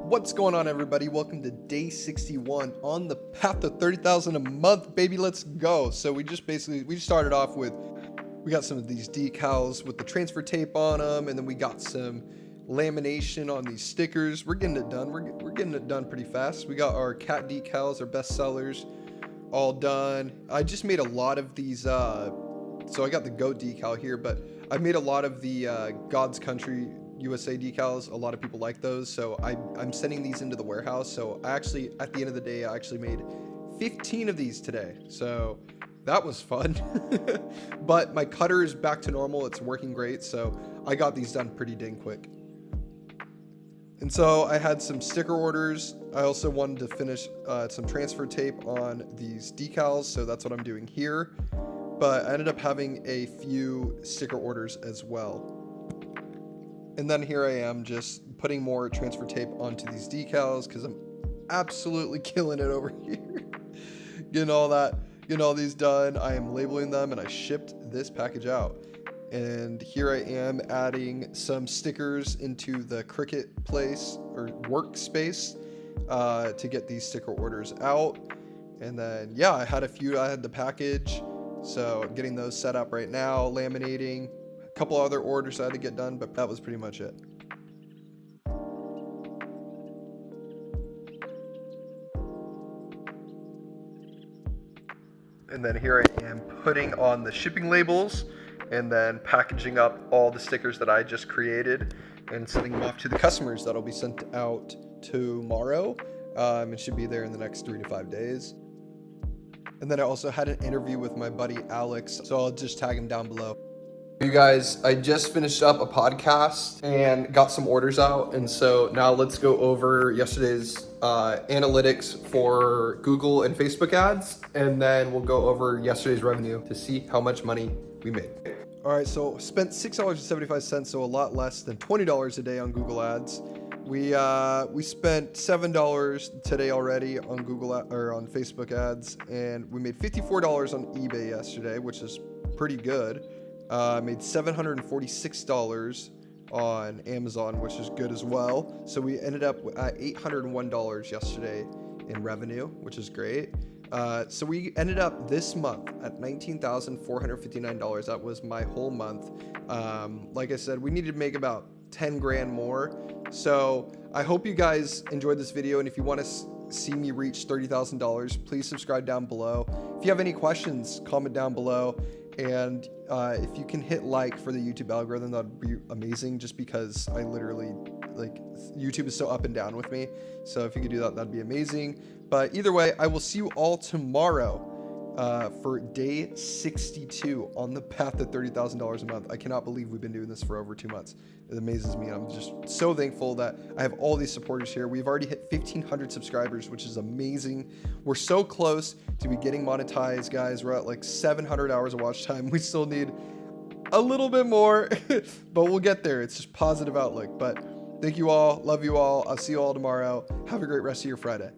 What's going on, everybody? Welcome to day 61 on the path to 30,000 a month, baby. Let's go. So we started off with, we got some of these decals with the transfer tape on them, and then we got some lamination on these stickers. We're getting it done. We're getting it done pretty fast. We got our cat decals, our best sellers, all done. I just made a lot of these. So I got the goat decal here, but I made a lot of the God's Country USA decals. A lot of people like those, so I'm sending these into the warehouse. So I actually, at the end of the day, I actually made 15 of these today, so that was fun. But my cutter is back to normal. It's working great, so I got these done pretty dang quick. And so I had some sticker orders. I also wanted to finish some transfer tape on these decals, so that's what I'm doing here. But I ended up having a few sticker orders as well. And then here I am just putting more transfer tape onto these decals because I'm absolutely killing it over here. Getting all these done. I am labeling them, and I shipped this package out. And here I am adding some stickers into the Cricut place or workspace to get these sticker orders out. And then, yeah, I had the package. So getting those set up right now, laminating, a couple other orders I had to get done, but that was pretty much it. And then here I am putting on the shipping labels and then packaging up all the stickers that I just created and sending them off to the customers. That'll be sent out tomorrow. It should be there in the next 3 to 5 days. And then I also had an interview with my buddy Alex, so I'll just tag him down below. You guys, I just finished up a podcast and got some orders out, and so now let's go over yesterday's analytics for Google and Facebook ads, and then we'll go over yesterday's revenue to see how much money we made. All right, so spent $6.75, so a lot less than $20 a day on Google ads. We spent $7 today already on on Facebook ads, and we made $54 on eBay yesterday, which is pretty good. Made $746 on Amazon, which is good as well. So we ended up at $801 yesterday in revenue, which is great. So we ended up this month at $19,459. That was my whole month. Like I said, we needed to make about 10 grand more. So I hope you guys enjoyed this video, and if you want to see me reach $30,000, please subscribe down below. If you have any questions, comment down below, and if you can hit like for the YouTube algorithm, that'd be amazing, just because I literally, like, YouTube is so up and down with me. So if you could do that, that'd be amazing. But either way, I will see you all tomorrow for day 62 on the path to $30,000 a month. I cannot believe we've been doing this for over 2 months. It amazes me. I'm just so thankful that I have all these supporters here. We've already hit 1,500 subscribers, which is amazing. We're so close to be getting monetized, guys. We're at like 700 hours of watch time. We still need a little bit more, but we'll get there. It's just positive outlook. But thank you all. Love you all. I'll see you all tomorrow. Have a great rest of your Friday.